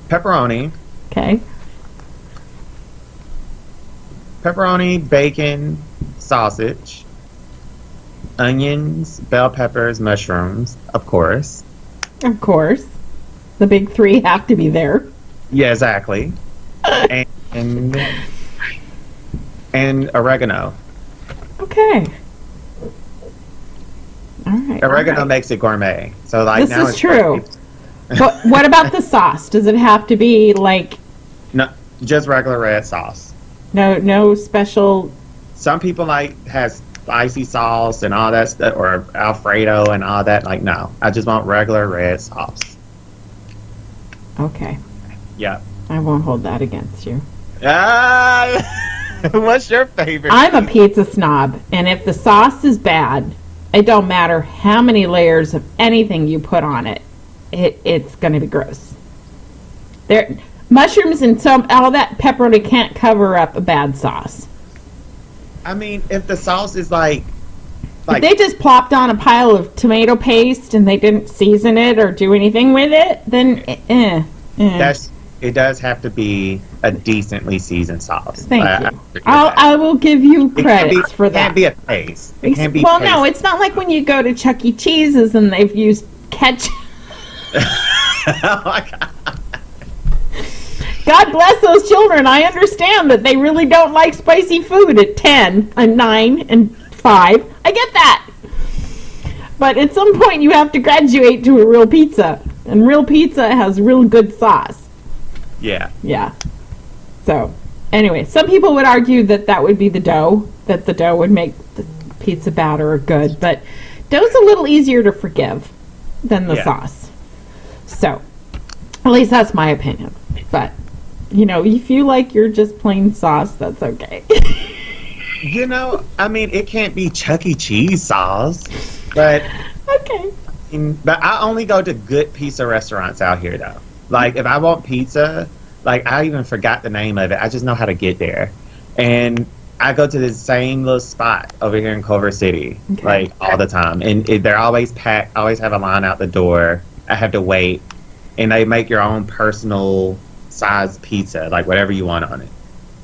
pepperoni. Okay. pepperoni, bacon, sausage, onions, bell peppers, mushrooms, of course. Of course. The big three have to be there. Yeah, exactly. And and oregano. Okay. All right. Oregano all right. makes it gourmet. So like This now is it's true. But what about the sauce? Does it have to be like no, just regular red sauce. no special? Some people like has spicy sauce and all that stuff, or Alfredo and all that. Like no, I just want regular red sauce. Okay. Yeah. I won't hold that against you. What's your favorite? I'm a pizza snob, and if the sauce is bad, it don't matter how many layers of anything you put on it. It's going to be gross. There, mushrooms and all that pepperoni can't cover up a bad sauce. I mean, if the sauce is like If they just plopped on a pile of tomato paste and they didn't season it or do anything with it, then it does have to be a decently seasoned sauce. Thank you. I will give you credits for that. It can't be a taste. It can't be. Well, no, it's not like when you go to Chuck E. Cheese's and they've used ketchup. Oh my God. God bless those children. I understand that they really don't like spicy food at 10 and 9 and 5. I get that. But at some point you have to graduate to a real pizza. And real pizza has real good sauce. Yeah. Yeah. So, anyway, some people would argue that that would be the dough. That the dough would make the pizza batter good. But dough's a little easier to forgive than the sauce. So, at least that's my opinion. But, you know, if you like your just plain sauce, that's okay. You know, I mean, it can't be Chuck E. Cheese sauce, but Okay. but I only go to good pizza restaurants out here, though. Like, if I want pizza, like, I even forgot the name of it. I just know how to get there. And I go to the same little spot over here in Culver City, like, all the time. And they're always packed, always have a line out the door. I have to wait. And they make your own personal size pizza, like, whatever you want on it.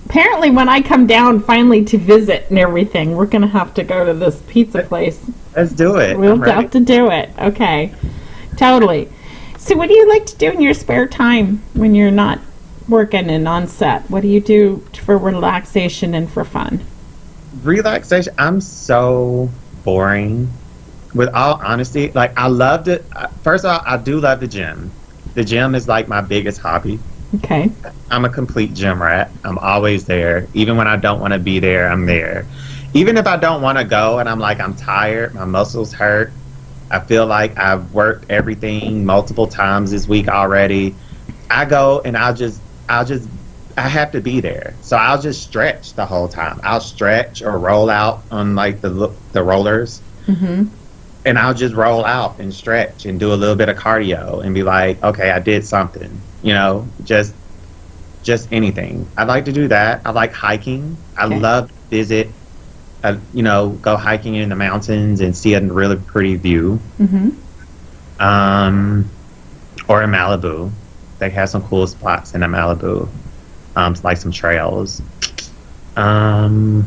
Apparently, when I come down finally to visit and everything, we're going to have to go to this pizza place. Let's do it. We'll have to do it. Okay. Totally. So what do you like to do in your spare time when you're not working and on set? What do you do for relaxation and for fun? Relaxation. I'm so boring. With all honesty, like, I loved it. First of all, I do love the gym. The gym is like my biggest hobby. Okay. I'm a complete gym rat. I'm always there. Even when I don't want to be there, I'm there. Even if I don't want to go and I'm like, I'm tired, my muscles hurt, I feel like I've worked everything multiple times this week already, I go and I have to be there. So I'll just stretch the whole time. I'll stretch or roll out on like the rollers. Mm-hmm. And I'll just roll out and stretch and do a little bit of cardio and be like, okay, I did something, you know, just anything. I like to do that. I like hiking. I love to visit, you know, go hiking in the mountains and see a really pretty view. Mm-hmm. Or in Malibu. They have some cool spots in the Malibu, like some trails. And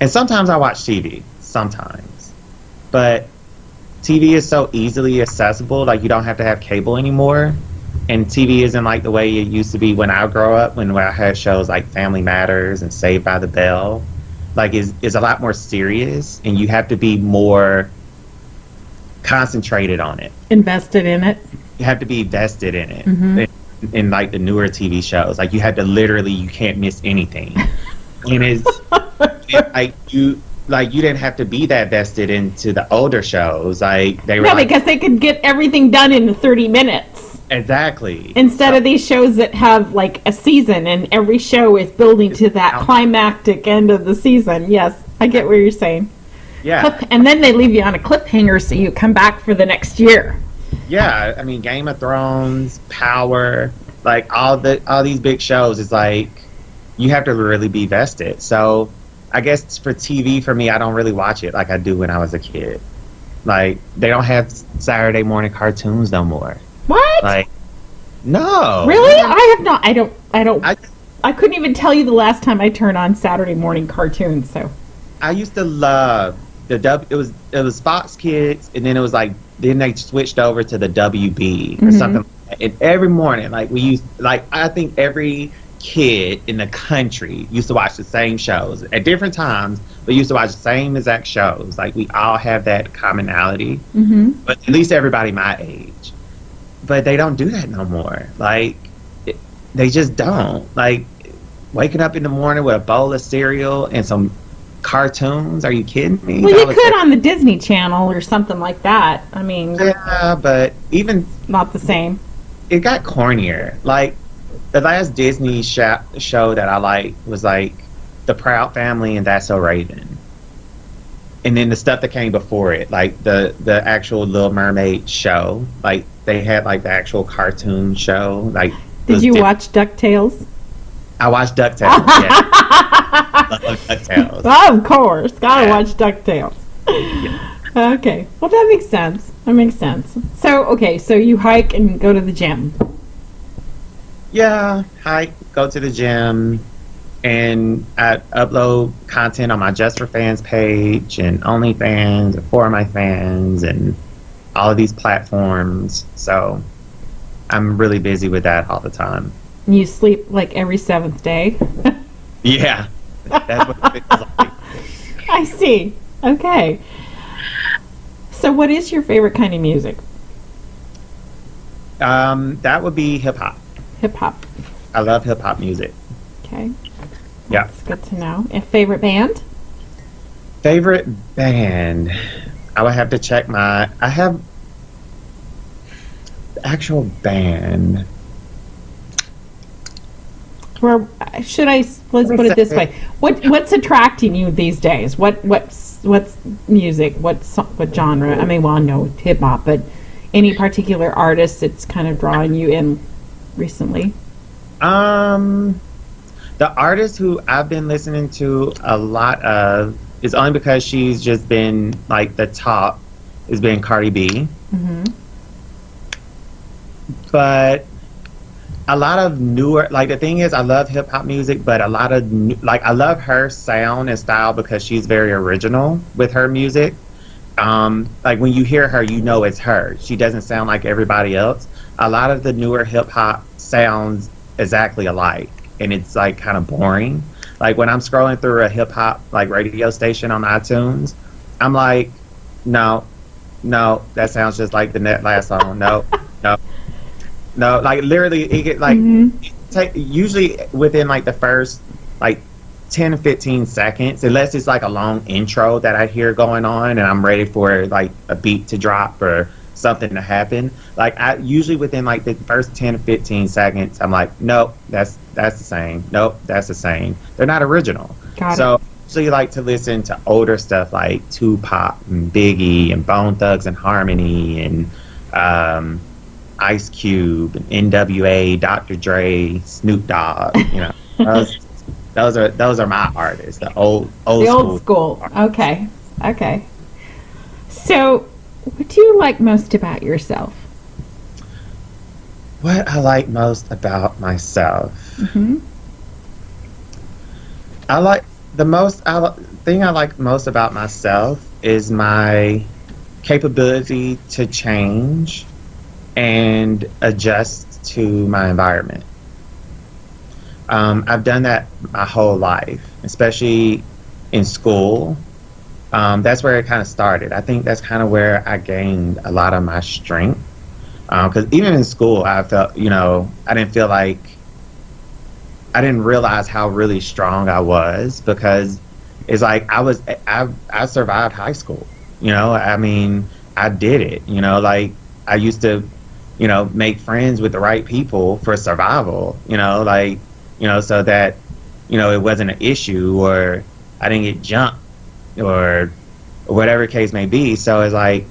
sometimes I watch TV. Sometimes, but TV is so easily accessible, like you don't have to have cable anymore, and TV isn't like the way it used to be when I grew up, when I had shows like Family Matters and Saved by the Bell. Like is a lot more serious, and you have to be more concentrated on it, invested in it. You have to be vested in it. Mm-hmm. in like the newer TV shows, like you have to literally, you can't miss anything. And you didn't have to be that vested into the older shows. Like they were because they could get everything done in 30 minutes. Exactly. Instead of these shows that have like a season and every show is building to that climactic end of the season. Yes, I get what you're saying. Yeah. And then they leave you on a cliffhanger so you come back for the next year. Yeah, I mean Game of Thrones, Power, like all these big shows, is like you have to really be vested. So I guess for TV, for me, I don't really watch it like I do when I was a kid. Like, they don't have Saturday morning cartoons no more. What? Like, no. Really? I have not. I don't. I couldn't even tell you the last time I turned on Saturday morning cartoons. So I used to love the it was Fox Kids, and then it was like then they switched over to the WB or something like that. And every morning, like we used, like I think every kid in the country used to watch the same shows at different times, but used to watch the same exact shows. Like we all have that commonality, but at least everybody my age. But they don't do that no more. Like they just don't. Like waking up in the morning with a bowl of cereal and some cartoons. Are you kidding me? well, you could on the Disney Channel or something like that. I mean, Yeah, but even not the same. it got cornier. Like the last Disney show that I liked was like The Proud Family and That's So Raven. And then the stuff that came before it, like the actual Little Mermaid show, like they had like the actual cartoon show. Like Did you watch DuckTales? I watched DuckTales. Yeah, love DuckTales. Of course, gotta watch DuckTales. Okay, well that makes sense. That makes sense. So okay, so you hike and go to the gym. Yeah, I go to the gym and I upload content on my Just for Fans page and OnlyFans and For My Fans and all of these platforms. So I'm really busy with that all the time. You sleep like every seventh day. Yeah, that's what it feels like. I see. Okay. So what is your favorite kind of music? That would be hip hop. Hip hop. I love hip hop music. Okay. Yeah. That's good to know. And favorite band? Favorite band? I would have to check I have the actual band. Or let's put it this way. What's attracting you these days? What's music? What genre? I mean, well, I know hip hop, but any particular artist that's kind of drawing you in recently? The artist who I've been listening to a lot of is only because she's just been like the top has been Cardi B. But a lot of newer, like the thing is, I love hip hop music, but a lot of like I love her sound and style because she's very original with her music. Like when you hear her, you know it's her. She doesn't sound like everybody else. A lot of the newer hip hop sounds exactly alike, and it's like kind of boring. Like when I'm scrolling through a hip hop like radio station on iTunes, I'm like, no, that sounds just like the last song. No, like literally, it get like usually within like the first like 10 to 15 seconds, unless it's like a long intro that I hear going on and I'm ready for like a beat to drop or something to happen. Like I usually within like the first 10 to 15 seconds, I'm like, nope, that's the same. Nope, that's the same. They're not original. So you like to listen to older stuff like Tupac and Biggie and Bone Thugs and Harmony and Ice Cube, NWA, Dr. Dre, Snoop Dogg. You know, those are my artists. The old school. Okay. So, what do you like most about yourself? What I like most about myself. Thing I like most about myself is my capability to change and adjust to my environment. I've done that my whole life, especially in school. That's where it kind of started. I think that's kind of where I gained a lot of my strength. Because even in school, I felt, I didn't realize how really strong I was, because it's like I survived high school. I mean, I did it. Like I used to make friends with the right people for survival, so that, it wasn't an issue or I didn't get jumped or whatever case may be. So it's like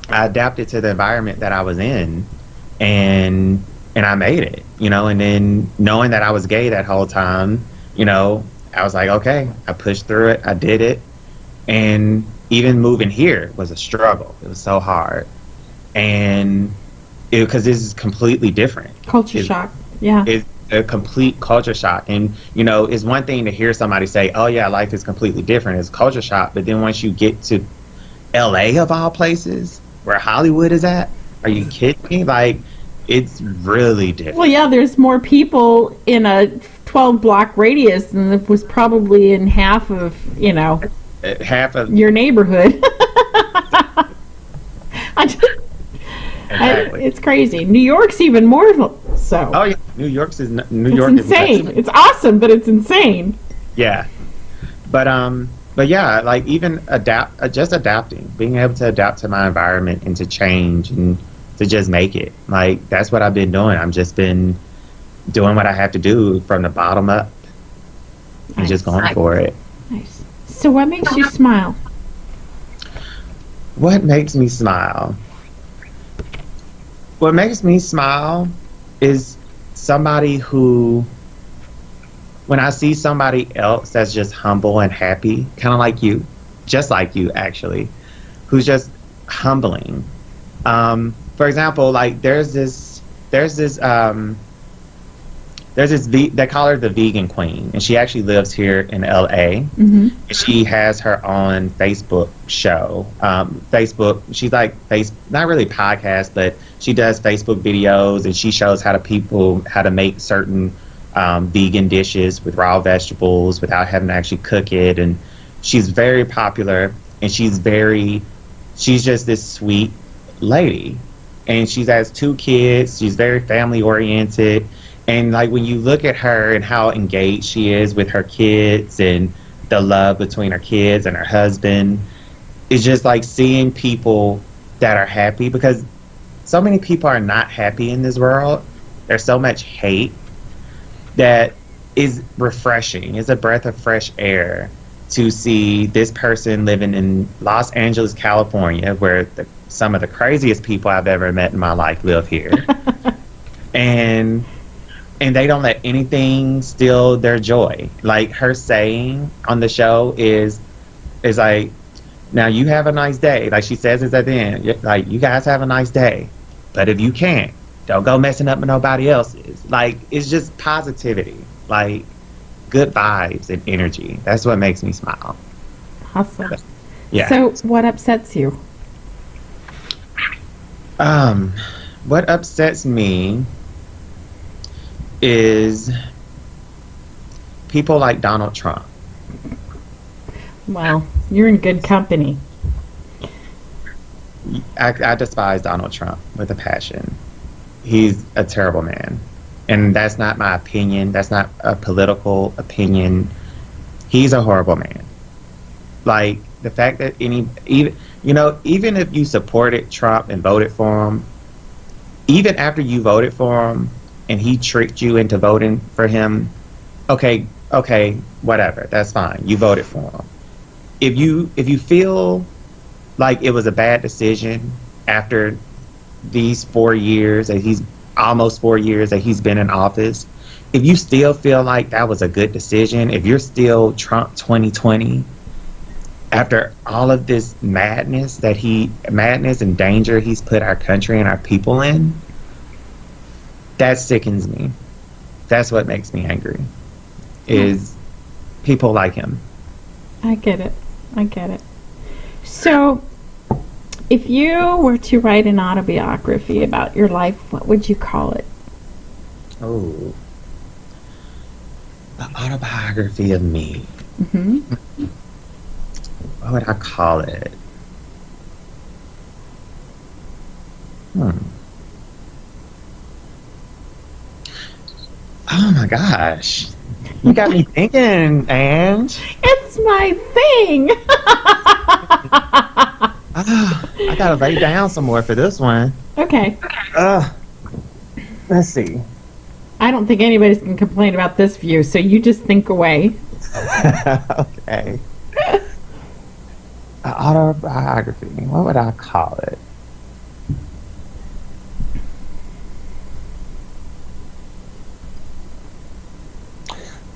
I adapted to the environment that I was in and I made it, and then knowing that I was gay that whole time, I was like, okay, I pushed through it. I did it. And even moving here was a struggle. It was so hard. And because this is completely different. Culture shock. Yeah. a complete culture shock. And it's one thing to hear somebody say, "Oh yeah, life is completely different." It's culture shock. But then once you get to LA of all places, where Hollywood is at, are you kidding me? Like, it's really different. Well, yeah, there's more people in a 12 block radius than it was probably in half of, Half of your neighborhood. exactly. It's crazy. New York's even more so. Oh yeah, New York is Insane. It's awesome, but it's insane. Yeah, but yeah, like even just adapting, being able to adapt to my environment and to change and to just make it. Like that's what I've been doing. I've just been doing what I have to do from the bottom up and just going for it. Nice. So, what makes you smile? What makes me smile? What makes me smile is somebody who, when I see somebody else that's just humble and happy, kind of like you, just like you actually, who's just humbling. For example, like they call her the vegan queen, and she actually lives here in LA. Mm-hmm. She has her own Facebook show. She's like not really podcast, but she does Facebook videos, and she shows how to make certain vegan dishes with raw vegetables without having to actually cook it. And she's very popular, and she's just this sweet lady, and she has 2 kids. She's very family oriented. And like when you look at her and how engaged she is with her kids and the love between her kids and her husband, it's just like seeing people that are happy, because so many people are not happy in this world. There's so much hate that is refreshing. It's a breath of fresh air to see this person living in Los Angeles, California, where some of the craziest people I've ever met in my life live here. And they don't let anything steal their joy. Like her saying on the show is like, now you have a nice day. Like she says it at the end, like, you guys have a nice day. But if you can't, don't go messing up with nobody else's. Like, it's just positivity. Like, good vibes and energy. That's what makes me smile. Awesome. Yeah. So what upsets you? What upsets me is people like Donald Trump. Well, you're in good company. I despise Donald Trump with a passion. He's a terrible man. And that's not my opinion. That's not a political opinion. He's a horrible man. Like, the fact that even if you supported Trump and voted for him, even after you voted for him, and he tricked you into voting for him, okay, whatever, that's fine. You voted for him. If you feel like it was a bad decision after these 4 years that almost 4 years that he's been in office, if you still feel like that was a good decision, if you're still Trump 2020, after all of this madness and danger he's put our country and our people in, that sickens me. That's what makes me angry, is people like him. I get it. So, if you were to write an autobiography about your life, what would you call it? Oh, the autobiography of me. Mm-hmm. What would I call it? Oh my gosh. You got me thinking, Ange. It's my thing. I gotta lay down some more for this one. Okay. Let's see. I don't think anybody's going to complain about this view, so you just think away. Okay. An autobiography. What would I call it?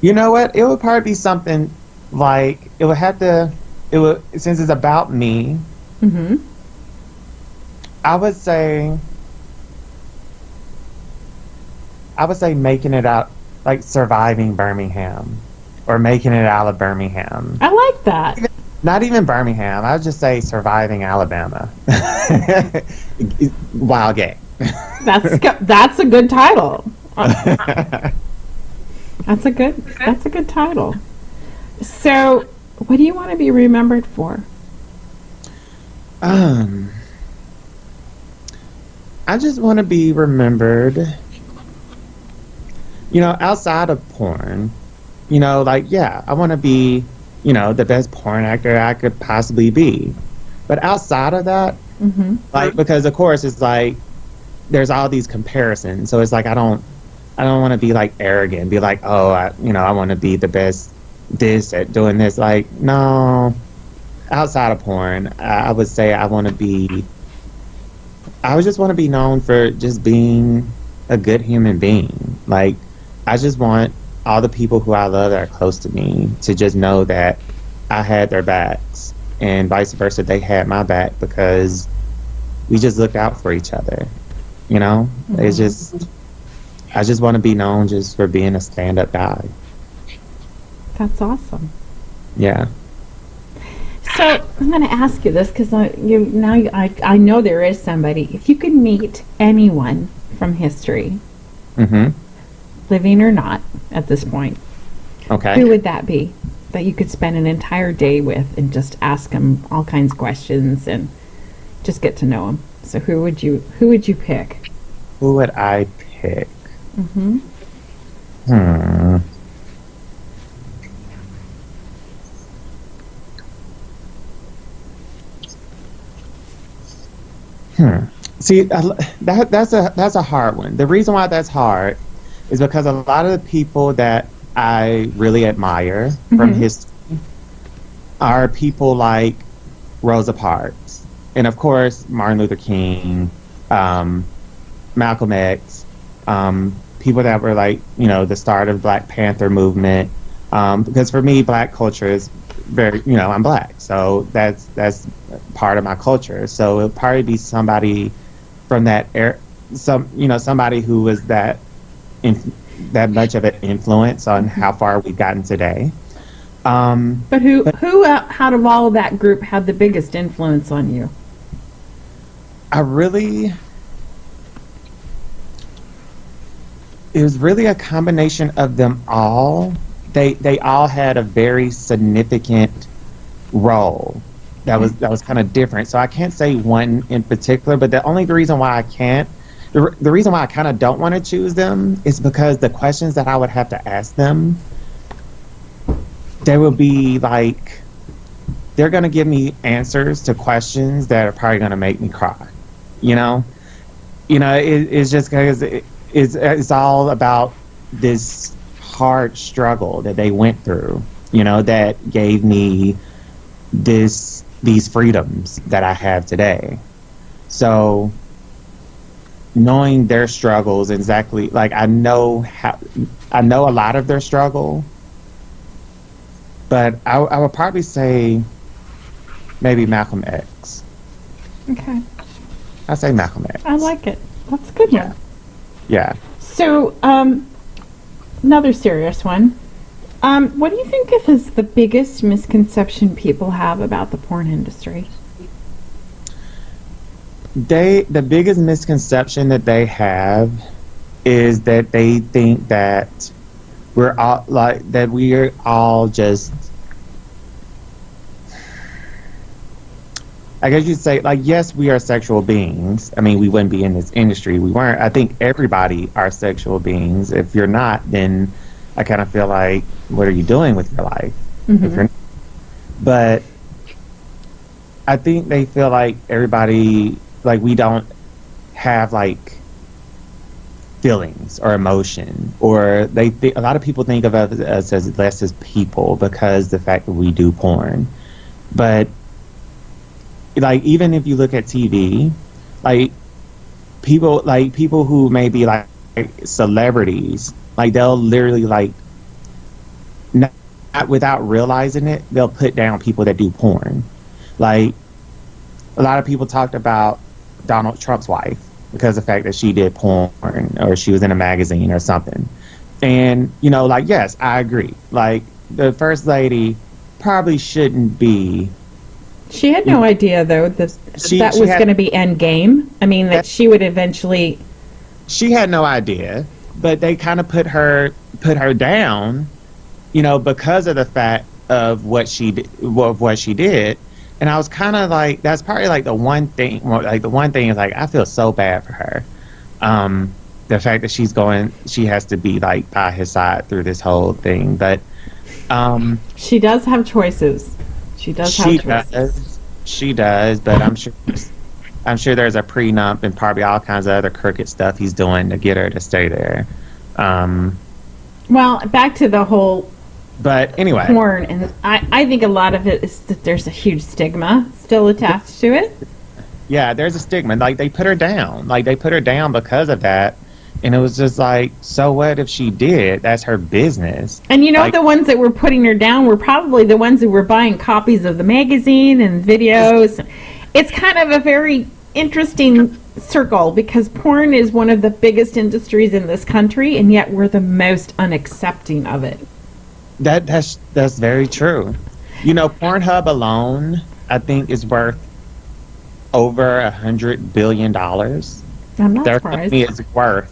You know what? It would probably be something like, since it's about me, Mm-hmm. I would say making it out like surviving Birmingham or making it out of Birmingham. I like that. Not even Birmingham. I would just say surviving Alabama. While gay. That's a good title. That's a good title. So, what do you want to be remembered for? I just want to be remembered, outside of porn. Like, yeah, I want to be, the best porn actor I could possibly be. But outside of that, like, because of course it's like there's all these comparisons. So it's like I don't want to be like arrogant, be like, oh, I want to be the best this at doing this. Like, no. Outside of porn, I would say I would just want to be known for just being a good human being. Like, I just want all the people who I love that are close to me to just know that I had their backs, and vice versa, they had my back, because we just looked out for each other. It's just, I just want to be known just for being a stand-up guy. That's awesome. Yeah. So I'm going to ask you this because I know there is somebody. If you could meet anyone from history, living or not at this point, okay, who would that be that you could spend an entire day with and just ask them all kinds of questions and just get to know them? So who would you pick? Who would I pick? See, that's a hard one. The reason why that's hard is because a lot of the people that I really admire from history are people like Rosa Parks, and of course Martin Luther King, Malcolm X, people that were like, the start of Black Panther movement. Because for me, Black culture is very, I'm Black, so that's part of my culture. So it'll probably be somebody from that era, somebody who was that much of an influence on how far we've gotten today. But who out of all of that group had the biggest influence on you? It was really a combination of them all. They all had a very significant role that was kind of different. So I can't say one in particular, but the reason why I can't, the reason why I kind of don't want to choose them is because the questions that I would have to ask them, they will be like, they're going to give me answers to questions that are probably going to make me cry. It's just because it's all about this hard struggle that they went through, that gave me these freedoms that I have today. So knowing their struggles exactly, like I know a lot of their struggle, but I would probably say maybe Malcolm X. Okay. I say Malcolm X. I like it. That's a good one. Yeah. So, another serious one. What do you think is the biggest misconception people have about the porn industry? The biggest misconception that they have is that they think that we are all just, I guess you'd say, like, yes, we are sexual beings. I mean, we wouldn't be in this industry. We weren't. I think everybody are sexual beings. If you're not, then I kind of feel like, what are you doing with your life? If you're not? But I think they feel like everybody, like, we don't have, like, feelings or emotion, or a lot of people think of us as less as people because the fact that we do porn. But like, even if you look at TV, like people who may be like celebrities, like they'll literally, like, not without realizing it, they'll put down people that do porn. Like, a lot of people talked about Donald Trump's wife because of the fact that she did porn or she was in a magazine or something. And, like, yes, I agree. Like, the first lady probably shouldn't be. She had no idea, though, that She was had going to be end game. I mean, that that she would eventually. she had no idea, but they kind of put her down, because of the fact of what she did. And I was kind of like, that's probably like the one thing. Like the one thing is like, I feel so bad for her. The fact that she has to be like by his side through this whole thing. But She does have choices. She does have she choices. does, she does. But I'm sure there's a prenup and probably all kinds of other crooked stuff he's doing to get her to stay there. Um, Well, back to the whole but anyway, porn, and I think a lot of it is that there's a huge stigma still attached to it. yeah, there's a stigma. Like they put her down. Like they put her down because of that. And it was just like, so what if she did? That's her business. And Like, the ones that were putting her down were probably the ones who were buying copies of the magazine and videos. It's kind of a very interesting circle because porn is one of the biggest industries in this country, and yet we're the most unaccepting of it. that's very true. Pornhub alone, I think, is worth over $100 billion. I'm not Their surprised. company is worth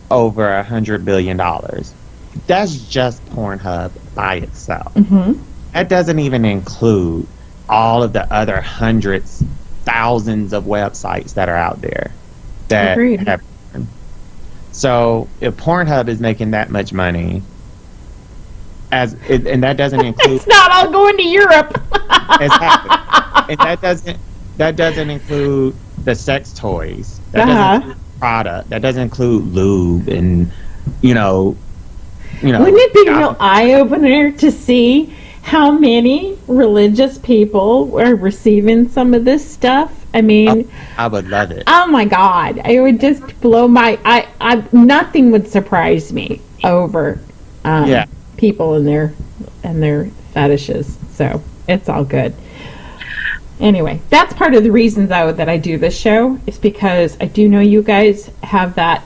over $100 billion. That's just Pornhub by itself. Hmm. That doesn't even include all of the other hundreds, thousands of websites that are out there that Agreed. have. So if Pornhub is making that much money, and that doesn't include It's not all going to Europe. exactly, and that doesn't include the sex toys. That doesn't include product. That doesn't include lube and you know Wouldn't it be a real eye opener to see how many religious people are receiving some of this stuff? I mean, I would love it. oh my God, it would just blow my. Nothing would surprise me over Yeah. people and their fetishes. So it's all good. Anyway, that's part of the reason, though, that I do this show is because I do know you guys have that.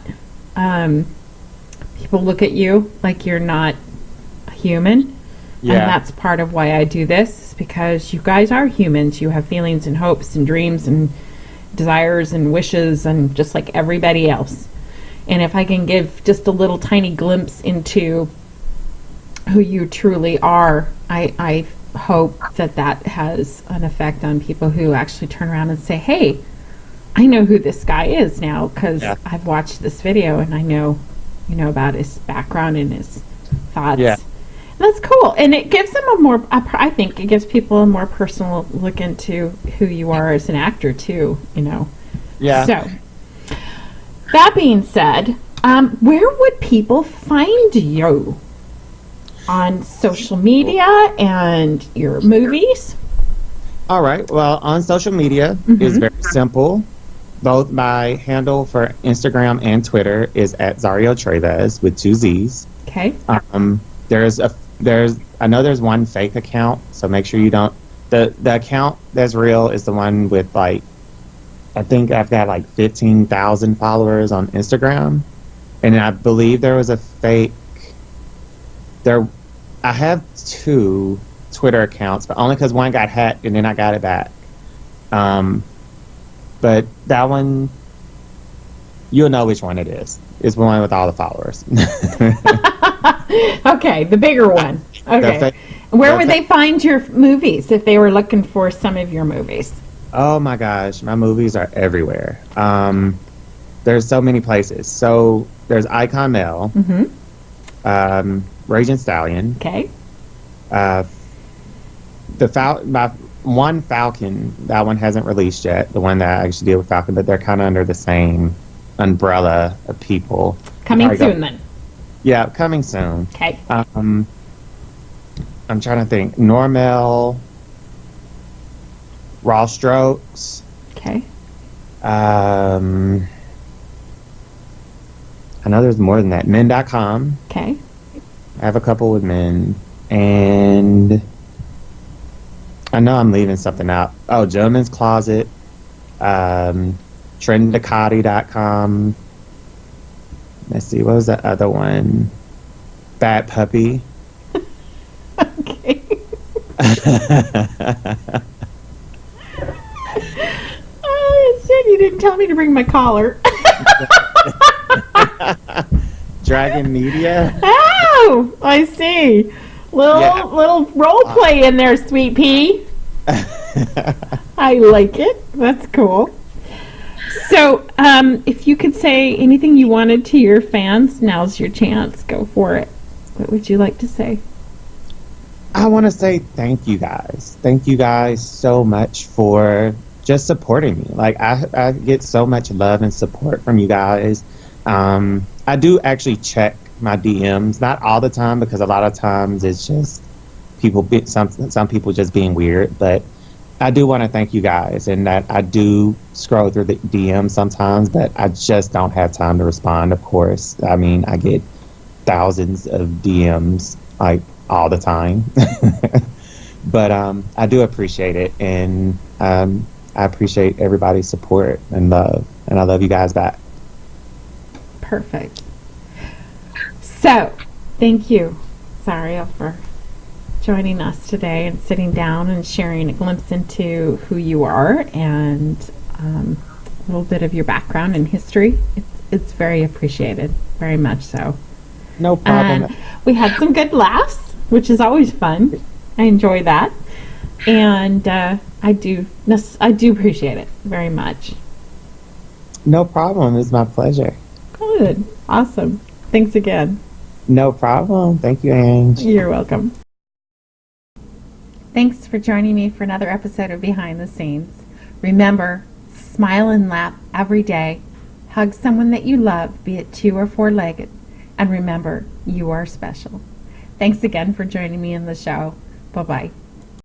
People look at you like you're not a human. Yeah. And that's part of why I do this, because you guys are humans. You have feelings and hopes and dreams and desires and wishes, and just like everybody else. And if I can give just a little tiny glimpse into who you truly are, I hope that has an effect on people who actually turn around and say, hey, I know who this guy is now because I've watched this video and I know, about his background and his thoughts. Yeah. That's cool. And it gives them I think it gives people a more personal look into who you are as an actor too, Yeah. So, that being said, where would people find you? On social media and your movies? All right. Well, on social media is very simple. Both my handle for Instagram and Twitter is at Zario Treves with 2 Z's. Okay. I know there's one fake account, so make sure you don't. The account that's real is the one with I think I've got 15,000 followers on Instagram, and I believe there was a fake. I have 2 Twitter accounts, but only because one got hacked and then I got it back. But that one, you'll know which one it is. It's the one with all the followers. Okay, the bigger one. Okay. Where would they find your movies if they were looking for some of your movies? Oh my gosh, my movies are everywhere. There's so many places. So there's Icon Mail. Mm-hmm. Raging Stallion. Okay. My one Falcon, that one hasn't released yet. The one that I actually did with Falcon, but they're kind of under the same umbrella of people. Coming soon, then. Yeah, coming soon. Okay. I'm trying to think. Normel, Raw Strokes. Okay. I know there's more than that. Men.com. Okay. I have a couple with men. And I know I'm leaving something out. Oh, Gentleman's Closet. Trendacati.com. Let's see, what was that other one? fat puppy. Okay. Oh, shit, you didn't tell me to bring my collar. Dragon Media. Oh, I see. Yeah. Little role play in there, sweet pea. I like it. That's cool. So, if you could say anything you wanted to your fans, now's your chance. Go for it. What would you like to say? I want to say thank you guys. Thank you guys so much for just supporting me. Like I get so much love and support from you guys. I do actually check my DMs, not all the time because a lot of times it's just some people just being weird. But I do want to thank you guys, and that I do scroll through the DMs sometimes, but I just don't have time to respond. Of course, I mean I get thousands of DMs like all the time. But I do appreciate it, and I appreciate everybody's support and love, and I love you guys back. Perfect. So, thank you, Zario, for joining us today and sitting down and sharing a glimpse into who you are and a little bit of your background and history. It's very appreciated, very much so. No problem. And we had some good laughs, which is always fun. I enjoy that, and I do appreciate it very much. No problem. It's my pleasure. Good, awesome. Thanks again. No problem. Thank you, Ange. You're welcome. Thanks for joining me for another episode of Behind the Scenes. Remember, smile and laugh every day. Hug someone that you love, be it 2 or 4-legged. And remember, you are special. Thanks again for joining me in the show. Bye-bye.